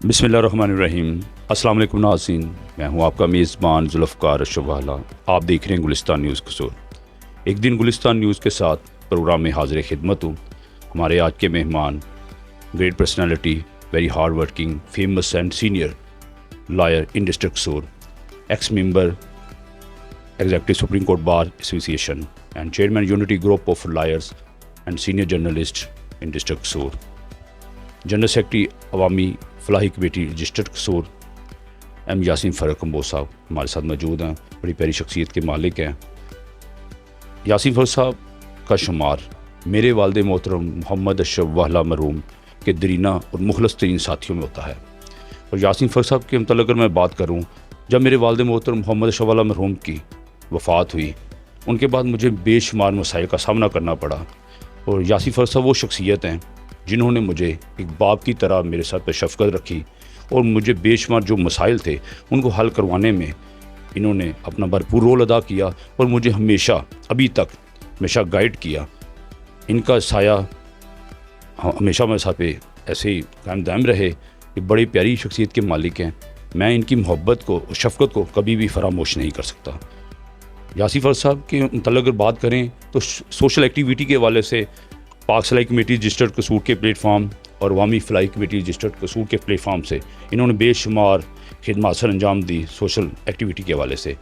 बिस्मिल्लाहिर्रहमानिर्रहीम। अस्सलाम वालेकुम नाज़रीन, मैं हूं आपका मेज़बान ज़ुल्फ़कार अशरफ वाला। आप देख रहे हैं गुलिस्तान न्यूज़ कसूर। एक दिन गुलिस्तान न्यूज़ के साथ प्रोग्राम में हाज़िर खिदमत हूँ। हमारे आज के मेहमान great personality, very hard working, famous and senior lawyer in district Kasur, ex member executive supreme court bar association and chairman unity group of lawyers and senior journalist in district Kasur, general secretary Awami Falahi committee registered Kasur M Yasin Farooq Kamboj साहब हमारे साथ मौजूद हैं। बड़ी प्यारी शख्सियत के मालिक हैं। यासीन फ़ारूक साहब का शुमार मेरे वालिद मोहतरम मोहम्मद अशरफ वाला मरहूम के दरीना और मुखलस तरीन साथियों में होता है। और यासीन फ़ारूक साहब के मतलब अगर मैं बात करूँ, जब मेरे वालिद मोहतरम मोहम्मद अशरफ वाला मरहूम की वफ़ात हुई, उनके बाद मुझे बेशुमार मसाइल का सामना करना पड़ा। और यासीन फ़ारूक साहब वो शख्सियत हैं जिन्होंने मुझे एक बाप की तरह मेरे साथ पे शफ़क़त रखी और मुझे बेशुमार जो मसाइल थे उनको हल करवाने में इन्होंने अपना भरपूर रोल अदा किया और मुझे हमेशा अभी तक हमेशा गाइड किया। इनका साया हमेशा मेरे साथ पे ऐसे ही कायम दायम रहे। ये बड़ी प्यारी शख्सियत के मालिक हैं। मैं इनकी मोहब्बत को और शफ़क़त को कभी भी फरामोश नहीं कर सकता। यासीन फ़ारूक साहब के मतलब अगर बात करें तो सोशल एक्टिविटी के हवाले से पाक फलाही कमेटी रजिस्टर्ड कसूर के प्लेटफार्म और अवामी फलाही कमेटी रजिस्टर्ड कसूर के प्लेटफार्म से इन्होंने बेशुमार खिदमत सर अंजाम दी सोशल एक्टिविटी के हवाले से।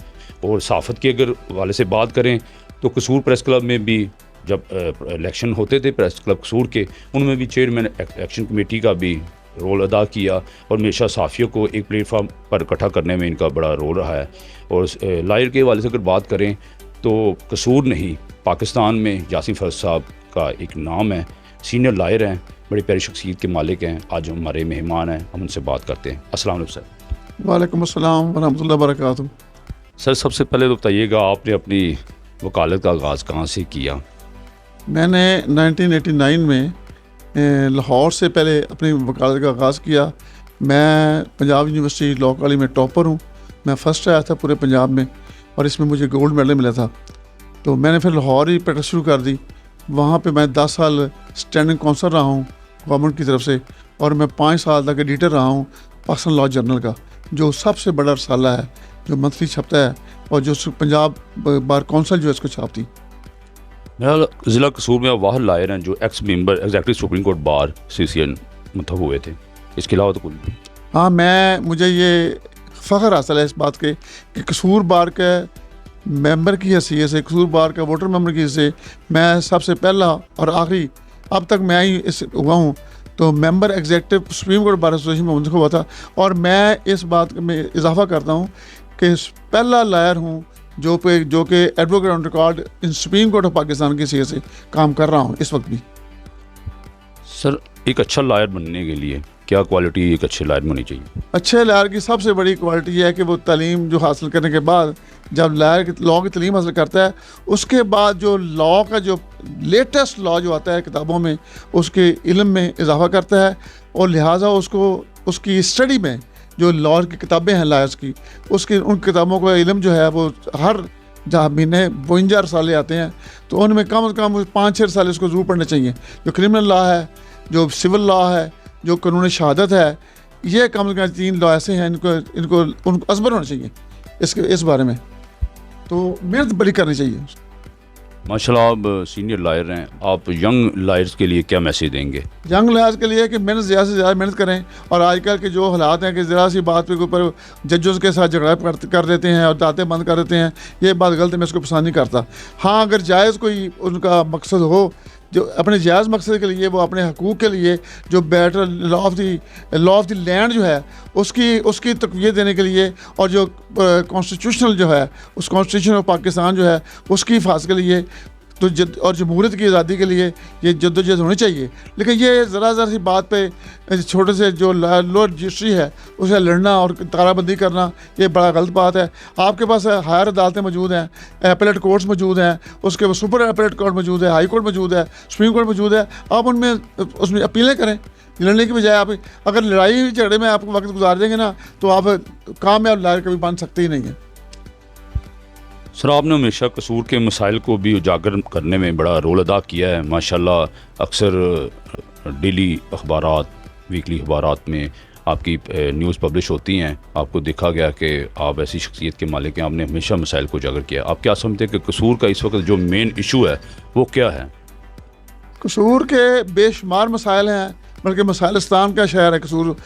और सहाफ़त के अगर हवाले से बात करें तो कसूर प्रेस क्लब में भी जब इलेक्शन होते थे प्रेस क्लब कसूर के, उनमें भी चेयरमैन एक्शन कमेटी का भी रोल अदा किया और हमेशा साफ़ियों को एक प्लेटफार्म पर इकट्ठा करने में इनका बड़ा रोल रहा है। और लायर के हवाले से अगर बात करें तो कसूर नहीं, पाकिस्तान में यासीन फ़ारूक साहब का एक नाम है। सीनियर लायर हैं, बड़ी प्यारी शख्सियत के मालिक हैं। आज हमारे मेहमान हैं, हम उनसे बात करते हैं। अस्सलाम वालेकुम सर। वालेकुम अस्सलाम व रहमतुल्लाहि व बरकातुहू। सर, सबसे पहले तो बताइएगा आपने अपनी वकालत का आगाज़ कहाँ से किया? मैंने 1989 में लाहौर से पहले अपनी वकालत का आगाज़ किया। मैं पंजाब यूनिवर्सिटी लॉ कॉलेज में टॉपर हूँ। मैं फ़र्स्ट आया था पूरे पंजाब में और इसमें मुझे गोल्ड मेडल मिला था। तो मैंने फिर लाहौर ही प्रैक्टिस शुरू कर दी। वहाँ पे मैं 10 साल स्टैंडिंग काउंसलर रहा हूँ गवर्नमेंट की तरफ से, और मैं 5 साल तक एडिटर रहा हूँ पाकिस्तान लॉ जर्नल का, जो सबसे बड़ा रसाला है जो मंथली छपता है और जो पंजाब बार काउंसिल जो है इसको छापती। मेरा ज़िला कसूर में वाहद लायर हैं जो ex member executive supreme court bar association मंतखब हुए थे। इसके अलावा तो कोई नहीं। हाँ, मुझे ये फ़ख्र हासिल है इस बात के कि कसूर बार के मेंबर की हैसियत से, कसूर बार का वोटर मेंबर की हैसियत से मैं सबसे पहला और आखिरी अब तक मैं ही इस हुआ हूँ। तो member executive supreme court bar association में मुंतखब हुआ था। और मैं इस बात में इजाफा करता हूँ कि पहला लायर हूँ जो कि advocate on record in supreme court of Pakistan की हैसियत से काम कर रहा हूँ इस वक्त भी। सर, एक अच्छा लायर बनने के लिए क्या क्वालिटी एक अच्छे लायर में होनी चाहिए? अच्छे लायर की सबसे बड़ी क्वालिटी यह है कि वो तालीम जो हासिल करने के बाद जब लायर लॉ की तालीम हासिल करता है, उसके बाद जो लॉ का जो लेटेस्ट लॉ जो आता है किताबों में, उसके इल्म में इजाफा करता है। और लिहाजा उसको उसकी स्टडी में जो लॉ की किताबें हैं लायर्स की, उसकी उन किताबों का इल्म जो है वो हर जहाँ महीने 52 रसाले आते हैं, तो उनमें कम से कम 5-6 रसाले उसको ज़रूर पढ़ने चाहिए। जो क्रिमिनल लॉ है, जो सिविल लॉ है, जो कानून शहादत है, ये कम से कम 3 लॉ ऐसे हैं उनको असबर होना चाहिए इस बारे में। तो मेहनत बड़ी करनी चाहिए। माशाल्लाह, आप सीनियर लायर हैं, आप यंग लायर्स के लिए क्या मैसेज देंगे? यंग लायर्स के लिए कि मेहनत ज़्यादा से ज़्यादा मेहनत करें। और आजकल के जो हालात हैं कि ज़रा सी बात के ऊपर जजों के साथ झगड़ा कर देते हैं और दातें बंद कर देते हैं, ये बात गलत है, मैं इसको पसंद नहीं करता। हाँ, अगर जायज़ कोई उनका मकसद हो, जो अपने जायज़ मकसद के लिए, वो अपने हकूक़ के लिए, जो better law of the land जो है उसकी तक़वियत देने के लिए, और जो कॉन्स्टिट्यूशनल जो है उस कॉन्स्टिट्यूशन ऑफ पाकिस्तान जो है उसकी हिफाज़त के लिए, तो और जमहूरियत की आज़ादी के लिए ये जद्दोजहद होनी चाहिए। लेकिन ये ज़रा सी बात पे छोटे से जो लोअर रजिस्ट्री है उसे लड़ना और ताराबंदी करना, ये बड़ा गलत बात है। आपके पास हायर अदालतें मौजूद हैं, एपेलेट कोर्ट्स मौजूद हैं, उसके बाद सुपर एपेलेट कोर्ट मौजूद है, हाई कोर्ट मौजूद है, सुप्रीम कोर्ट मौजूद है। आप उसमें अपीलें करें। लड़ने की बजाय आप अगर लड़ाई झगड़े में आप वक्त गुजार देंगे ना, तो आप कामयाब लायर कभी बन सकते ही नहीं हैं। सर, आपने हमेशा कसूर के मसाइल को भी उजागर करने में बड़ा रोल अदा किया है। माशाल्लाह, अक्सर डेली अखबारात, वीकली अखबारात में आपकी न्यूज़ पब्लिश होती हैं, आपको देखा गया कि आप ऐसी शख्सियत के मालिक हैं, आपने हमेशा मसाइल को उजागर किया। आप क्या समझते हैं कि कसूर का इस वक्त जो मेन इशू है वो क्या है? कसूर के बेशुमार मसाइल हैं, बल्कि मसाइलिस्तान का शहर है कसूर।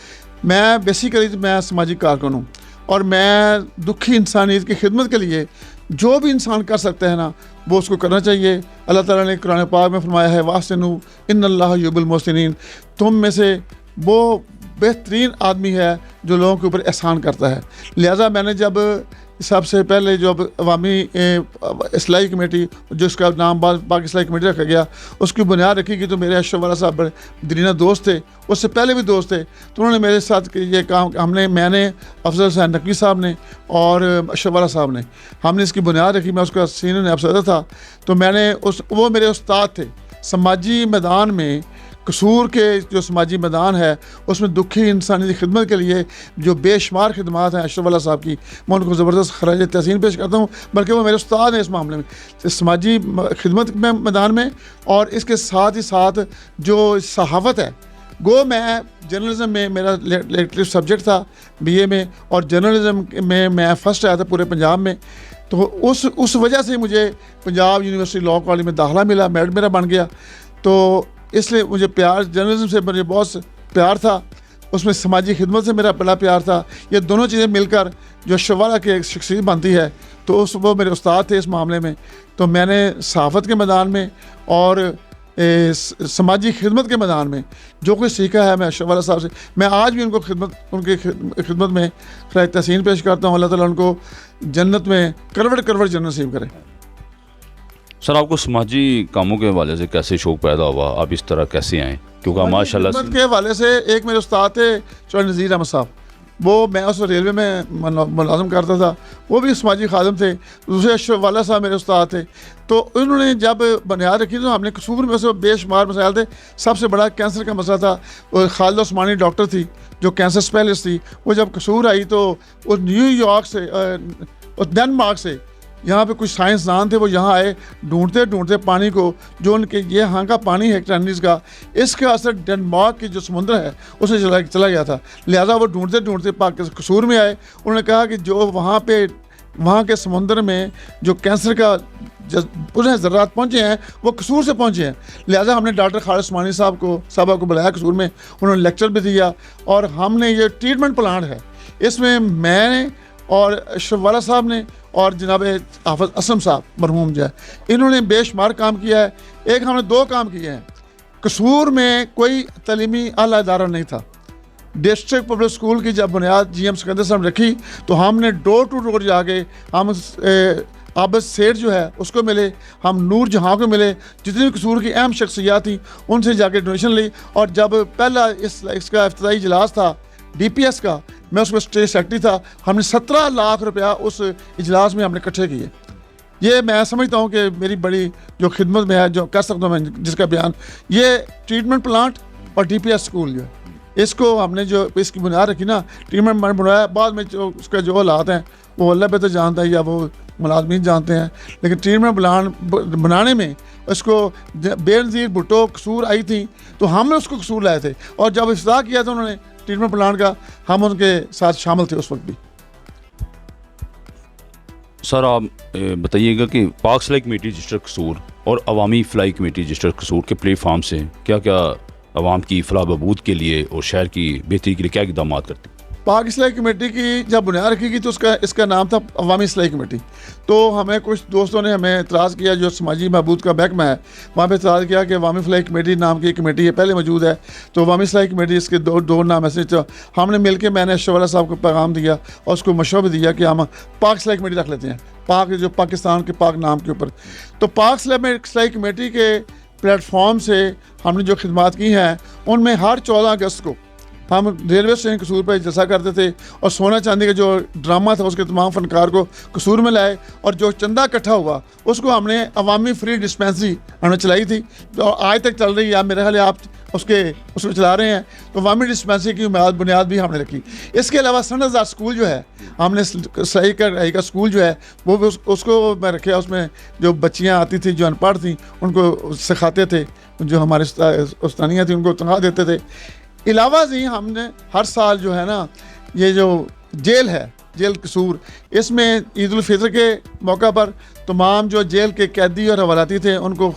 मैं बेसिकली मैं समाजी कारकुन हूँ और मैं दुखी इंसानियत की खिदमत के लिए जो भी इंसान कर सकता है ना, वो उसको करना चाहिए। अल्लाह ताला ने कुरान पाक में फरमाया है, वास्तिनु इन्नल्लाह युहिब्बुल मुहसिनीन, तुम में से वो बेहतरीन आदमी है जो लोगों के ऊपर एहसान करता है। लिहाजा मैंने जब सबसे पहले जो अवामी इस्लाही कमेटी, जिसका नाम बाद पाक इस्लाही कमेटी रखा गया, उसकी बुनियाद रखी कि तो मेरे अशरफ वाला साहब बड़े दरीना दोस्त थे, उससे पहले भी दोस्त थे, तो उन्होंने मेरे साथ ये काम मैंने अफजल हुसैन नकवी साहब ने और अशरफ वाला साहब ने हमने इसकी बुनियाद रखी। मैं उसका सीनियर नायब सदर था, तो मैंने वो मेरे उस्ताद थे। समाजी मैदान में कसूर के जो समाजी मैदान है उसमें दुखी इंसानी की खिदमत के लिए जो बेशुमार खिदमत हैं अशरफ वाला साहब की, मैं उनको ज़बरदस्त खराज तहसीन पेश करता हूँ। बल्कि वो मेरे उस्ताद हैं इस मामले में, समाजी खिदमत में मैदान में। और इसके साथ ही साथ जो सहाफ़त है, गो मैं जर्नलिज़म में मेरा इलेक्टिव सब्जेक्ट था BA में, और जर्नलिज़म में मैं फ़र्स्ट आया था पूरे पंजाब में। तो उस वजह से मुझे पंजाब यूनिवर्सिटी लॉ कॉलेज में दाखिला मिला, मेरिट मेरा बन गया। तो इसलिए मुझे प्यार जर्नलिज्म से मुझे बहुत प्यार था, उसमें समाजी खिदमत से मेरा बड़ा प्यार था। ये दोनों चीज़ें मिलकर जो शवाला की एक शख्सियत बनती है, तो वो मेरे उस्ताद थे इस मामले में। तो मैंने सहाफ़त के मैदान में और समाजी खिदमत के मैदान में जो कुछ सीखा है, मैं अशरफ वाला साहब से, मैं आज भी उनकी खिदमत में खराज तहसीन पेश करता हूँ। अल्लाह ताला उनको जन्नत में करवट करवट जन्नत नसीब करे। सर, आपको समाजी कामों के हवाले से कैसे शौक़ पैदा हुआ? आप इस तरह कैसे आए? क्योंकि माशाल्लाह खिदमत के हवाले से एक मेरे उस्ताद थे चौधरी नज़ीर अहमद साहब, वो मैं उस रेलवे में मुलाजम करता था, वो भी समाजी खादम थे। दूसरे अशरफ वाला साहब मेरे उस्ताद थे। तो उन्होंने जब बुनियाद रखी तो हमने कसूर में से बेशुमार मसाइल थे। सबसे बड़ा कैंसर का मसला था। और खालिदा उस्मानी डॉक्टर थी जो कैंसर स्पेशलिस्ट थी, वो जब कसूर आई तो वो न्यूयॉर्क से और डेनमार्क से यहाँ पे कुछ साइंसदान थे, वो यहाँ आए ढूंढते ढूंढते पानी को, जो उनके ये यहाँ का पानी है टैनिस का, इसके असर डेनमार्क की जो समुद्र है उसे चला गया था। लिहाजा वो ढूंढते ढूंढते कसूर में आए। उन्होंने कहा कि जो वहाँ के समुद्र में जो कैंसर का उन्हें ज़रात पहुँचे हैं वो कसूर से पहुँचे हैं। लिहाजा हमने डॉक्टर खालिद उस्मानी साहब को बुलाया कसूर में, उन्होंने लेक्चर भी दिया और हमने ये ट्रीटमेंट प्लांट है, इसमें मैंने और अशरफ वाला साहब ने और जनाब हाफिज़ असलम साहब मरहूम जो है, इन्होंने बेशुमार काम किया है। एक हमने 2 काम किए हैं। कसूर में कोई तलीमी आला इदारा नहीं था। डिस्ट्रिक्ट पब्लिक स्कूल की जब बुनियाद GM सिकंदर साहब रखी तो हमने डोर टू डोर जाके हम आबद सेठ जो है उसको मिले, हम नूर जहाँ को मिले, जितनी भी कसूर की अहम शख्सियात थी उनसे जाके डोनेशन ली। और जब पहला इसका इफ्तिताई इजलास था DPS का, मैं उसमें स्टेट सेक्रेटरी था, हमने 17 लाख रुपया उस इजलास में हमने इकट्ठे किए। ये मैं समझता हूँ कि मेरी बड़ी जो खिदमत में है, जो कर सकता हूँ मैं जिसका बयान, ये ट्रीटमेंट प्लांट और DPS स्कूल जो है, इसको हमने जो इसकी बुनियाद रखी ना, ट्रीटमेंट प्लांट बनाया। बाद में जो उसके जो हालात हैं वो अल्लाह बेहतर जानता है या वो मुलाजमीन जानते हैं, लेकिन ट्रीटमेंट प्लांट बनाने में उसको बेनज़ीर भुट्टो कसूर आई थी तो हमने उसको कसूर लाए थे, और जब इफ्तिताह किया था उन्होंने ट्रीटमेंट प्लांट का, हम उनके साथ शामिल थे उस वक्त भी। सर, आप बताइएगा कि पाक फलाई कमेटी रजिस्टर कसूर और अवामी फलाई कमेटी रजिस्टर कसूर के प्लेटफार्म से क्या क्या अवाम की फलाह बहबूद के लिए और शहर की बेहतरी के लिए क्या इक़दाम करते हैं? पाक इस्लाही कमेटी की जब बुनियाद रखी गई तो इसका नाम था अवामी इस्लाही कमेटी। तो हमें कुछ दोस्तों ने हमें इतराज़ किया, जो समाजी महबूद का महकमा है वहाँ पे इतराज़ किया कि अवामी फलाई कमेटी नाम की कमेटी है, पहले मौजूद है, तो अवामी इस्लाही कमेटी इसके दो नाम ऐसे। तो हमने मिल के, मैंने अशरफ वाला साहब को पैगाम दिया और उसको मशवरा भी दिया कि हम पाक इस्लाही कमेटी रख लेते हैं, पाक जो पाकिस्तान के पाक नाम के ऊपर। तो पाक इस्लाही कमेटी के प्लेटफॉर्म से हमने जो खिदमात की हैं उनमें हर 14 अगस्त को हम रेलवे स्टेशन कसूर पर जलसा करते थे और सोना चांदी का जो ड्रामा था उसके तमाम फनकार को कसूर में लाए, और जो चंदा इकट्ठा हुआ उसको हमने अवामी फ्री डिस्पेंसरी हमने चलाई थी, तो आज तक चल रही है। मेरे ख्याल आप उसको चला रहे हैं। तो अवामी डिस्पेंसरी की बुनियाद भी हमने रखी। इसके अलावा सनज़दार स्कूल जो है, हमने सही का स्कूल जो है वो भी उसको मैं रखे। उसमें जो बच्चियाँ आती थी जो अनपढ़ थी उनको सिखाते थे, जो हमारे उस्तानियाँ थी उनको तनख्वाह देते थे। अलावा जी हमने हर साल जो है ना, ये जो जेल है, जेल कसूर, इसमें ईद उल फितर के मौका पर तमाम जो जेल के कैदी और हवालाती थे उनको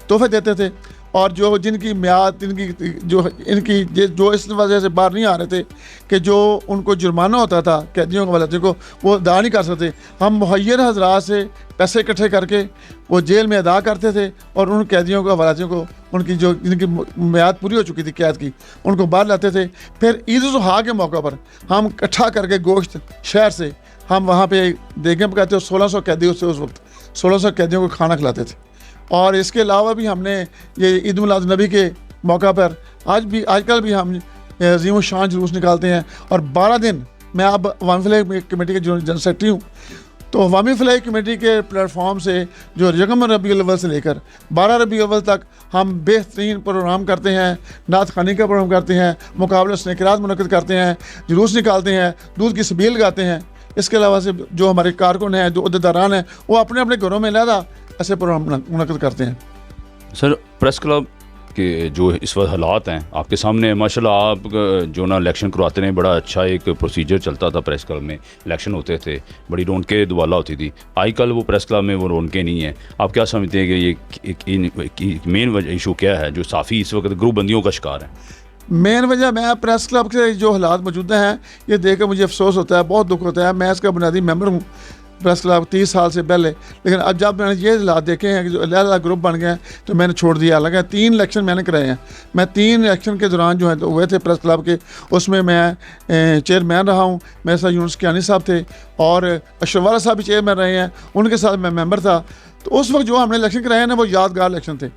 तोहफे देते थे, और जो जिनकी म्याद इनकी जो इस वजह से बाहर नहीं आ रहे थे कि जो उनको जुर्माना होता था कैदियों को हवालातियों को, वो अदा नहीं कर सकते, हम मुहैयर हजरात से पैसे इकट्ठे करके वो जेल में अदा करते थे और उन कैदियों को हवालातियों को उनकी जो जिनकी म्याद पूरी हो चुकी थी कैद की, उनको बाहर लाते थे। फिर ईद उल जुहा के मौका पर हम इकट्ठा करके गोश्त शहर से हम वहाँ पे देखें पकाते, 1600 कैदियों से उस वक्त 1600 कैदियों को खाना खिलाते थे। और इसके अलावा भी हमने ये ईद मिलाद नबी के मौका पर आजकल भी हम अज़ीम शान जुलूस निकालते हैं, और 12 दिन मैं अब अवामी फलाही कमेटी के जनरल सेक्रेटरी हूँ, तो अवामी फलाही कमेटी के प्लेटफॉर्म से जो यकम रबीउल अव्वल से लेकर 12 रबीउल अव्वल तक हम बेहतरीन प्रोग्राम करते हैं, नात खानी का प्रोग्राम करते हैं, मुकाबले स्नैकरात मुनक़्क़िद करते हैं, जुलूस निकालते हैं, दूध की सबील गाते हैं। इसके अलावा से जो हमारे कारकुन हैं, जो अहदेदारान हैं, वो अपने अपने घरों में अलहदा ऐसे प्रोग्राम मुनक़्क़िद करते हैं। सर, प्रेस क्लब के जो इस वक्त हालात हैं आपके सामने, माशाल्लाह आप जो ना इलेक्शन करवाते हैं, बड़ा अच्छा एक प्रोसीजर चलता था प्रेस क्लब में, इलेक्शन होते थे, बड़ी रौनकें दुआला होती थी। आजकल वो प्रेस क्लब में वो रौनकें नहीं हैं। आप क्या समझते हैं कि ये मेन इशू क्या है जो साफ़ी इस वक्त ग्रुप बंदियों का शिकार है? मेन वजह, मैं प्रेस क्लब के जो हालात मौजूद हैं ये देख कर मुझे अफसोस होता है, बहुत दुख होता है। मैं इसका बुनियादी मेंबर हूँ प्रेस क्लब 30 साल से पहले, लेकिन अब जब मैंने ये हालात देखे हैं कि जो अलग-अलग ग्रुप बन गए हैं तो मैंने छोड़ दिया। हालांकि 3 इलेक्शन मैंने कराए हैं, मैं 3 इलेक्शन के दौरान जो है तो हुए थे प्रेस क्लब के, उसमें मैं चेयरमैन रहा हूँ, मेरे साथ यूनुस कियानी साहब थे और अशरफ वाला साहब भी चेयरमैन रहे हैं, उनके साथ मैं मेंबर था। तो उस वक्त जो हमने इलेक्शन कराए हैं ना, वो यादगार इलेक्शन थे।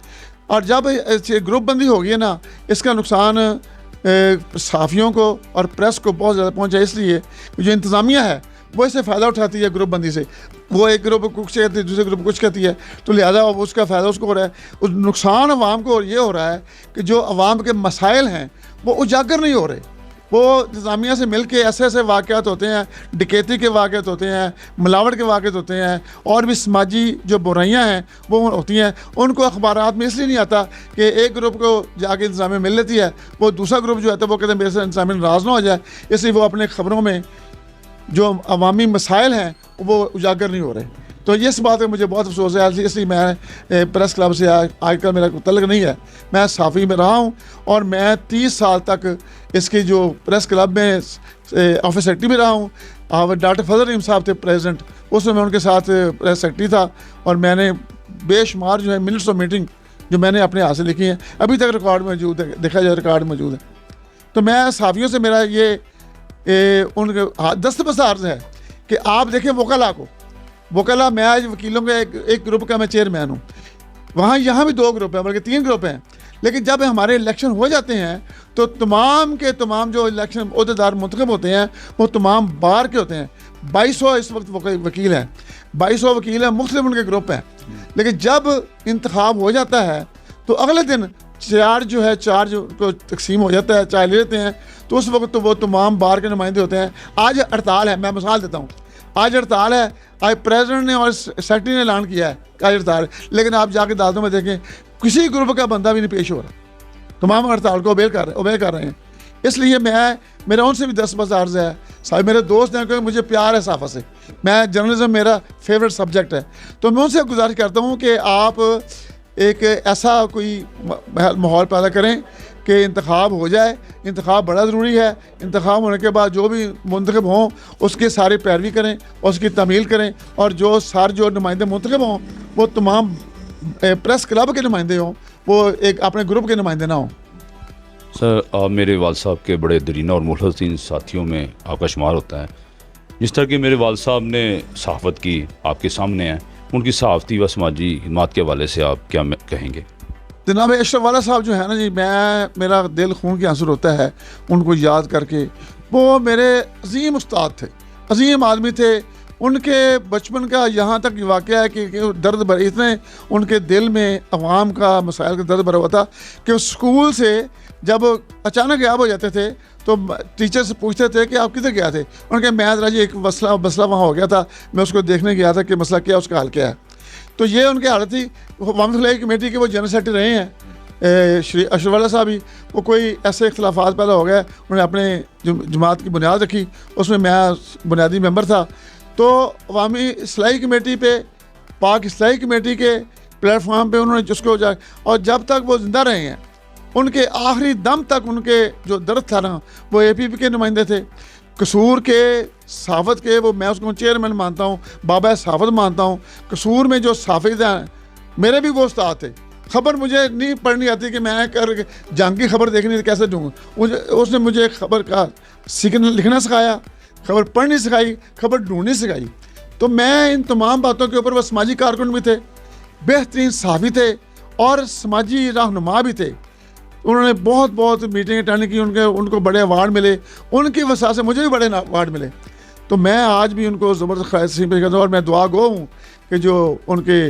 और जब ग्रुप बंदी हो गई है ना, इसका नुकसान सहाफ़ियों को और प्रेस को बहुत ज़्यादा पहुँचा, इसलिए जो इंतज़ामिया है वो इससे फ़ायदा उठाती है ग्रुप बंदी से। वो एक ग्रुप कुछ कहती है, दूसरे ग्रुप कुछ कहती है, तो लिहाजा उसका फ़ायदा उसको हो रहा है। उस नुकसान अवाम को ये हो रहा है कि जो अवाम के मसाइल हैं वो उजागर नहीं हो रहे। वो इंतज़ामिया से मिल के ऐसे ऐसे वाक़यात होते हैं, डकैती के वाक़यात होते हैं, मिलावट के वाक़यात होते हैं, और भी समाजी जो बुराइयाँ हैं वो होती हैं। उनको अखबारात में इसलिए नहीं आता कि एक ग्रुप को जाके इंतज़ामिया मिल लेती है, वो दूसरा ग्रुप जो है तो वो कहते हैं मेरे से इंतज़ामिया नाराज़ ना हो जाए, इसलिए वो अपने ख़बरों में जो अवामी मसाइल हैं वो उजागर नहीं हो रहे। तो इस बात का मुझे बहुत अफसोस है, इसलिए मैं प्रेस क्लब से आजकल मेरा कोई तल्लुक़ नहीं है। मैं साफ़ी में रहा हूँ और मैं 30 साल तक इसकी जो प्रेस क्लब में ऑफिस सेक्रेटरी में रहा हूँ। और डॉक्टर फजल रहीम साहब थे प्रेसिडेंट, उसमें मैं उनके साथ प्रेस सेक्रेटरी था, और मैंने बेशुमार जो है मिनट्स ऑफ मीटिंग जो मैंने अपने हाथ से लिखी हैं, अभी तक रिकॉर्ड मौजूद है, देखा जाए रिकॉर्ड मौजूद है। तो मैं साफ़ियों से मेरा ये उनके दस्तबस अर्ज़ है कि आप देखें वकला, मैं आज वकीलों के एक ग्रुप का मैं चेयरमैन हूँ, वहाँ यहाँ भी 2 ग्रुप हैं, बल्कि 3 ग्रुप हैं, लेकिन जब हमारे इलेक्शन हो जाते हैं तो तमाम के तमाम जो इलेक्शन ओहदेदार मुंतखब होते हैं वो तमाम बार के होते हैं। 2200 इस वक्त वकील हैं, 2200 वकील हैं, मुख्तलिफ उनके ग्रुप हैं। लेकिन जब इंतखाब हो जाता है तो अगले दिन चार्ज को तकसीम हो जाता है, चाय ले लेते हैं, तो उस वक्त तो वो तमाम बार के नुमाइंदे होते हैं। आज हड़ताल है, मैं मिसाल देता हूँ, आज हड़ताल है, आज प्रेसिडेंट ने और सेक्रेटरी ने ऐलान किया है आज हड़ताल है, लेकिन आप जाके अदालतों में देखें किसी ग्रुप का बंदा भी नहीं पेश हो रहा, तमाम हड़ताल को ओबे कर रहे हैं। इसलिए मेरा उनसे भी दस्तबस अर्ज़ है, साहब मेरे दोस्त हैं, क्योंकि मुझे प्यार है सहाफ़त से, मैं जर्नलिज्म मेरा फेवरेट सब्जेक्ट है, तो मैं उनसे गुजारिश करता हूँ कि आप एक ऐसा कोई माहौल पैदा करें कि इंतखाब हो जाए। इंतखाब बड़ा ज़रूरी है, इंतखाब होने के बाद जो भी मुंतखब हों उसकी सारी पैरवी करें, उसकी तमील करें, और जो नुमाइंदे मुंतखब हों वो तमाम प्रेस क्लब के नुमाइंदे हों, वो एक अपने ग्रुप के नुमाइंदे ना हों। सर, आप मेरे वाल साहब के बड़े दरीना और मुखलसीन साथियों में आपका शुमार होता है। जिस तरह की मेरे वाल साहब ने सहाफ़त की आपके सामने है, उनकी सहाफ़ती व समाजी खिदमत के हवाले से आप क्या कहेंगे? जनाब अशरफ वाला साहब जो है ना जी, मेरा दिल खून के आंसू होता है उनको याद करके। वो मेरे अजीम उस्ताद थे, अजीम आदमी थे। उनके बचपन का यहाँ तक वाक़या है कि दर्द भर, इतने उनके दिल में अवाम का मसाइल का दर्द भरा हुआ था कि स्कूल से जब अचानक गायब हो जाते थे तो टीचर से पूछते थे कि आप किधर गया थे, उनके मैं जरा जी एक मसला वहाँ हो गया था, मैं उसको देखने गया था कि मसला क्या, उसका हाल क्या है। तो ये उनकी हालत थी। अवामी फलाही कमेटी के वो जनरल सेक्रेटरी रहे हैं, श्री अशरफ वाला साहब ही, वो कोई ऐसे इख्तलाफात पैदा हो गए, उन्होंने अपने जमात की बुनियाद रखी, उसमें मैं बुनियादी मेंबर था। तो अवामी इसलाही कमेटी पे, पाक इसलाही कमेटी के प्लेटफॉर्म पे उन्होंने जिसको और जब तक वो ज़िंदा रहे हैं, उनके आखिरी दम तक उनके जो दर्द था ना, वो APP के नुमाइंदे थे। कसूर के सहाफ़त के वो, मैं उसको चेयरमैन मानता हूँ, बाबा सहाफ़त मानता हूँ। कसूर में जो सहाफ़िज़ हैं, मेरे भी वो उस्ताद थे। खबर मुझे नहीं पढ़नी आती कि मैं कर जंग की खबर देखनी कैसे ढूँढूँ, उसने मुझे खबर का सीखना लिखना सिखाया, खबर पढ़नी सिखाई, खबर ढूंढनी सिखाई। तो मैं इन तमाम बातों के ऊपर वो समाजी कारकुन भी थे, बेहतरीन सहाफ़ी थे और समाजी रहनुमा भी थे। उन्होंने बहुत बहुत मीटिंग अटेंड की, उनको बड़े अवार्ड मिले, उनकी वजह से मुझे भी बड़े अवार्ड मिले। तो मैं आज भी उनको ज़बरदस्त खैर पेश करता हूँ और मैं दुआ गो हूँ कि जो उनके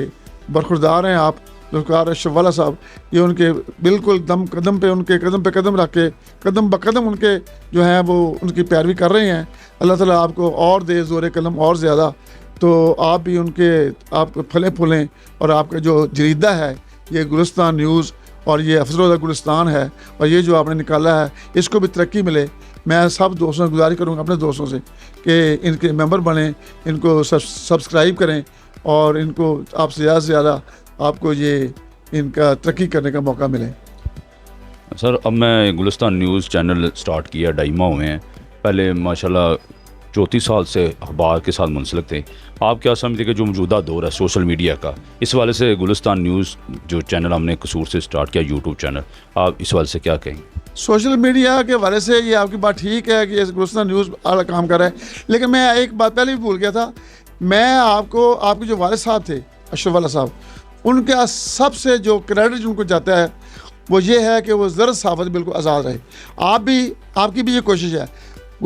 बरखुरदार हैं आप ज़ुल्फ़िकार अशरफ वाला साहब, ये उनके बिल्कुल कदम पे कदम रख के, कदम ब कदम उनके जो हैं वो उनकी पैरवी कर रहे हैं। अल्लाह ताला आपको और दे ज़ोर कलम और ज़्यादा, तो आप भी उनके आप फलें फूलें और आपका जो जरीदा है ये गुलिस्तान न्यूज़ और ये अफजल गुलिस्तान है और ये जो आपने निकाला है इसको भी तरक्की मिले। मैं सब दोस्तों से गुजारिश करूँगा, अपने दोस्तों से, कि इनके मेंबर बनें, इनको सब्सक्राइब करें और इनको आपसे ज़्यादा से ज़्यादा आपको ये इनका तरक्की करने का मौका मिले। सर, अब मैं गुलिस्तान न्यूज़ चैनल स्टार्ट किया 2.5 माह हुए हैं। पहले माशाल्लाह 34 साल से अखबार के साथ मुंसलिक थे। आप क्या समझते हैं कि जो मौजूदा दौर है सोशल मीडिया का, इस वाले से गुलिस्तान न्यूज़ जो चैनल हमने कसूर से स्टार्ट किया यूट्यूब चैनल, आप इस वाले से क्या कहेंगे? सोशल मीडिया के वाले से ये आपकी बात ठीक है कि गुलिस्तान न्यूज़ आला काम कर रहा है, लेकिन मैं एक बात पहले भी भूल गया था। मैं आपके जो वालिद साहब थे अशरफ वाला साहब, उनका सबसे जो क्रेडिट उनको जाता है वो ये है कि वो ज़र सहाफ़त बिल्कुल आज़ाद रहे। आपकी भी ये कोशिश है।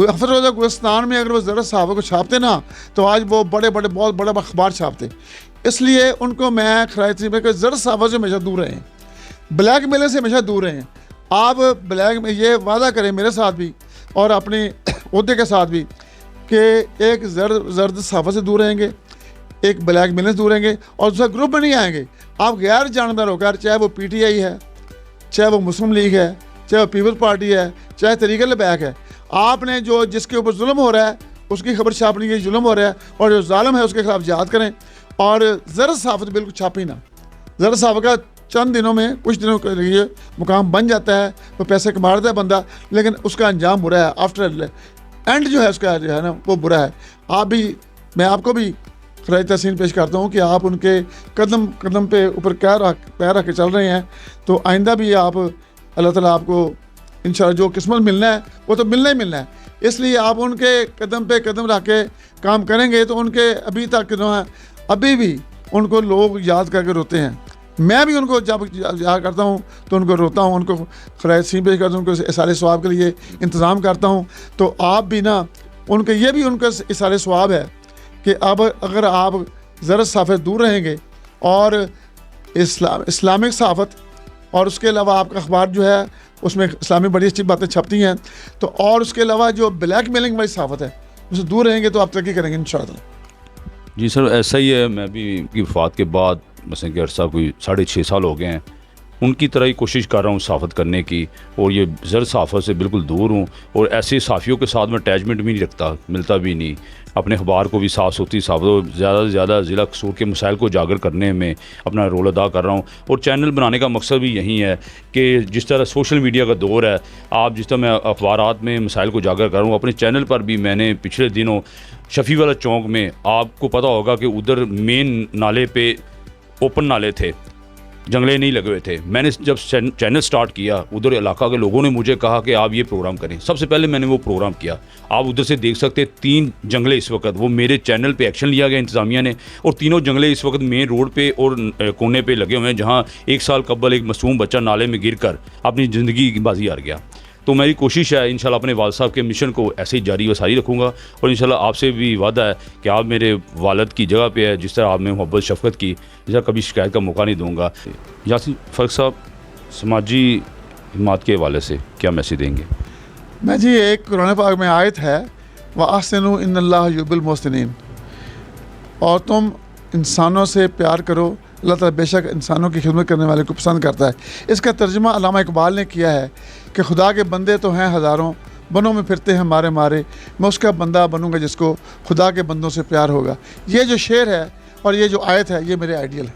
अफसर गुलिस्तान में अगर वो ज़र सहाफ़त को छापते ना, तो आज वो बहुत बड़ा अखबार छापते। इसलिए उनको मैं खराज में कि ज़र सहाफ़त से हमेशा दूर रहें, ब्लैक मेल से हमेशा दूर रहें। आप ब्लैक में ये वादा करें मेरे साथ भी और अपने ओहदे के साथ भी कि एक जर्द सहाफ़त से दूर रहेंगे, एक ब्लैक मेल से दूर रहेंगे और दूसरा ग्रुप में नहीं आएंगे। आप गैर जानदार होकर, चाहे वो PTI है, चाहे वो मुस्लिम लीग है, चाहे वो पीपल्स पार्टी है, चाहे तहरीक अल-बैक है, आपने जो जिसके ऊपर जुल्म हो रहा है उसकी खबर छापने की जुल्म हो रहा है और जो जालिम है उसके खिलाफ जिहाद करें। और ज़र सहाफ़त बिल्कुल छापी ना। ज़र सहाफ़त का चंद दिनों में, कुछ दिनों के लिए मुकाम बन जाता है, तो पैसे कमा रहा है बंदा, लेकिन उसका अंजाम बुरा है। आफ्टर एंड जो है उसका जो है ना वो बुरा है। मैं आपको भी खराज तहसीन पेश करता हूँ कि आप उनके कदम पे ऊपर पैर रख के चल रहे हैं। तो आइंदा भी आप, अल्लाह ताला आपको इंशाअल्लाह जो किस्मत मिलना है वो तो मिलना ही मिलना है। इसलिए आप उनके कदम पे कदम रख के काम करेंगे तो उनके अभी तक जो है, अभी भी उनको लोग याद करके रोते हैं। मैं भी उनको जब याद करता हूँ तो उनको रोता हूँ, उनको खराज तहसीन पेश करता हूँ, उनको इसारे सवाब के लिए इंतज़ाम करता हूँ। तो आप भी ना उनके, ये भी उनका इसारे सवाब है कि अब अगर आप ज़रा सहाफ़त दूर रहेंगे और इस्लामिक सहाफ़त और उसके अलावा आपका अखबार जो है उसमें इस्लामी बड़ी अच्छी बातें छपती हैं, तो और उसके अलावा जो ब्लैक मेलिंग वाली सहाफ़त है उससे दूर रहेंगे तो आप तरक्की करेंगे इंशाअल्लाह। जी सर, ऐसा ही है। मैं भी की वफ़ात के बाद मसलन कि अरसा कोई 6.5 साल हो गए हैं, उनकी तरह ही कोशिश कर रहा हूँ सहाफ़त करने की और ये ज़र सहाफ़त से बिल्कुल दूर हूँ और ऐसे सहाफ़ियों के साथ मैं अटैचमेंट भी नहीं रखता, मिलता भी नहीं। अपने अखबार को भी साफ़ सुथरी सहाफ़त, ज़्यादा से ज़्यादा ज़िला कसूर के मसाइल को उजागर करने में अपना रोल अदा कर रहा हूँ। और चैनल बनाने का मकसद भी यही है कि जिस तरह सोशल मीडिया का दौर है, आप जिस तरह मैं अखबारात में मसाइल को उजागर कर रहा हूँ, अपने चैनल पर भी मैंने पिछले दिनों शफ़ी वाला चौक में, आपको पता होगा कि उधर मेन नाले पे ओपन नाले थे, जंगले नहीं लगे हुए थे। मैंने जब चैनल स्टार्ट किया, उधर इलाका के लोगों ने मुझे कहा कि आप ये प्रोग्राम करें। सबसे पहले मैंने वो प्रोग्राम किया। आप उधर से देख सकते हैं 3 जंगले इस वक्त, वो मेरे चैनल पे एक्शन लिया गया इंतज़ामिया ने, और तीनों जंगले इस वक्त मेन रोड पे और कोने पे लगे हुए हैं, जहाँ 1 साल कबल एक मासूम बच्चा नाले में गिर कर अपनी ज़िंदगी की बाजी हार गया। तो मेरी कोशिश है इंशाल्लाह अपने वालिद साहब के मिशन को ऐसे ही जारी व सारी रखूँगा और इंशाल्लाह आपसे भी वादा है कि आप मेरे वालिद की जगह पे है, जिस तरह आपने मोहब्बत शफ़क़त की, इस तरह कभी शिकायत का मौका नहीं दूँगा। यासीन फ़ारूक साहब, समाजी हिमात के हवाले से क्या मैसेज देंगे? मैं जी, एक कुरान पाक में आयत है, व अहसिनु इन्नल्लाह युहिब्बुल मुहसिनीन, और तुम इंसानों से प्यार करो, अल्लाह ताला बेशक इंसानों की खिदमत करने वाले को पसंद करता है। इसका तर्जुमा अल्लामा इकबाल ने किया है कि खुदा के बंदे तो हैं हज़ारों, बनों में फिरते हैं मारे मारे, मैं उसका बंदा बनूंगा जिसको खुदा के बंदों से प्यार होगा। ये जो शेर है और ये जो आयत है, ये मेरे आइडियल है।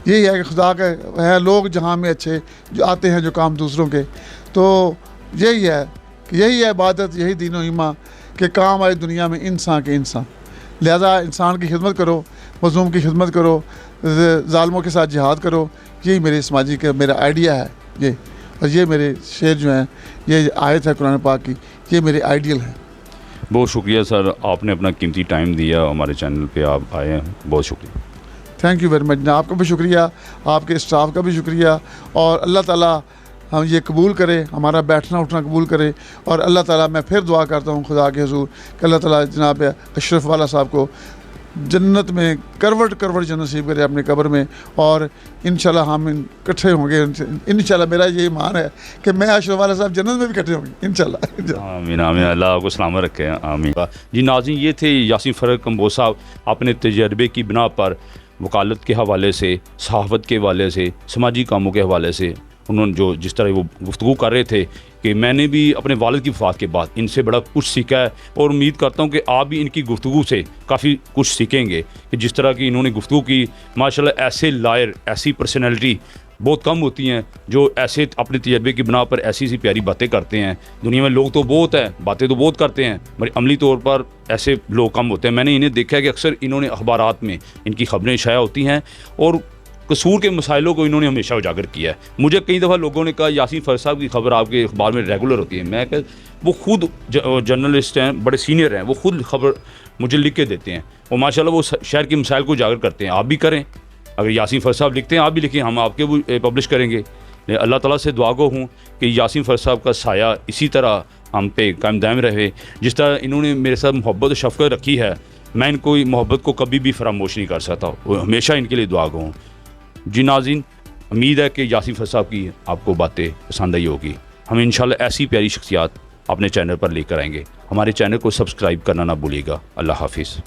यही है कि खुदा का है लोग जहाँ में अच्छे जो आते हैं जो काम दूसरों के, तो यही है कि यही है इबादत, यही दीन व ईमान के काम आए दुनिया में इंसान के इंसान। लिहाजा इंसान की खिदमत करो, मज़लूम की खिदमत करो, ज़ालिमों के साथ जिहाद करो। यही मेरे समाजी का मेरा आइडिया है ये, और ये मेरे शेर जो हैं, ये आयत है कुरान पाक की, ये मेरे आइडियल है। बहुत शुक्रिया सर, आपने अपना कीमती टाइम दिया, हमारे चैनल पे आप आए हैं, बहुत शुक्रिया। Thank you very much. आपका भी शुक्रिया, आपके स्टाफ का भी शुक्रिया, और अल्लाह ताला हम ये कबूल करे, हमारा बैठना उठना कबूल करे। और अल्लाह ताला, मैं फिर दुआ करता हूँ खुदा के हुजूर कि अल्लाह ताला जनाब अशरफ वाला साहब को जन्नत में करवट करवट जन्नत नसीब करे अपने कब्र में, और इंशाल्लाह हम इकट्ठे होंगे। इंशाल्लाह मेरा ये ईमान है कि मैं अशरफ वाला साहब जन्नत में भी इकट्ठे होंगे इंशाल्लाह। आमीन आमीन, अल्लाह आपको सलामत रखे, आमीन। जी नाज़रीन, ये थे यासीन फ़रग कंबोज साहब, अपने तजर्बे की बिना पर वकालत के हवाले से, सहाफ़त के हवाले से, समाजी कामों के हवाले से उन्होंने जो जिस तरह वो गुफ्तगू कर रहे थे कि मैंने भी अपने वालिद की वफ़ात के बाद इनसे बड़ा कुछ सीखा है, और उम्मीद करता हूँ कि आप भी इनकी गुफ्तगू से काफ़ी कुछ सीखेंगे कि जिस तरह की इन्होंने गुफ्तगू की। माशाल्लाह ऐसे लायर, ऐसी पर्सनैलिटी बहुत कम होती हैं जो ऐसे अपने तजर्बे की बिना पर ऐसी सी प्यारी बातें करते हैं। दुनिया में लोग तो बहुत हैं, बातें तो बहुत करते हैं, मगर अमली तौर पर ऐसे लोग कम होते हैं। मैंने इन्हें देखा है कि अक्सर इन्होंने अखबारात में इनकी खबरें शाया होती हैं, और कसूर के मसाइलों को इन्होंने हमेशा उजागर किया है। मुझे कई दफ़ा लोगों ने कहा यासीन फ़रग साहब की खबर आपके अखबार में रेगुलर होती है। मैं कह, वो खुद जर्नलिस्ट हैं, बड़े सीनियर हैं, वो खुद खबर मुझे लिख के देते हैं, और माशाल्लाह वो शहर के मसाइल को उजागर करते हैं। आप भी करें, अगर यासीन फ़रग साहब लिखते हैं आप भी लिखें, हम आपके भी पब्लिश करेंगे। अल्लाह ताला से दुआ गो हूँ कि यासीन फ़रग साहब का साया इसी तरह हम पे कायम दायम रहे। जिस तरह इन्होंने मेरे साथ मोहब्बत और शफ़क़त रखी है, मैं इनको मोहब्बत को कभी भी फरामोश नहीं कर सकता, वो हमेशा इनके लिए दुआ गो हूँ। जी नाज़रीन, उम्मीद है कि यासीन फ़रग साहब की आपको बातें पसंद आई होगी। हम इंशाल्लाह ऐसी प्यारी शख्सियात अपने चैनल पर लेकर आएंगे। हमारे चैनल को सब्सक्राइब करना ना भूलिएगा। अल्लाह हाफिज़।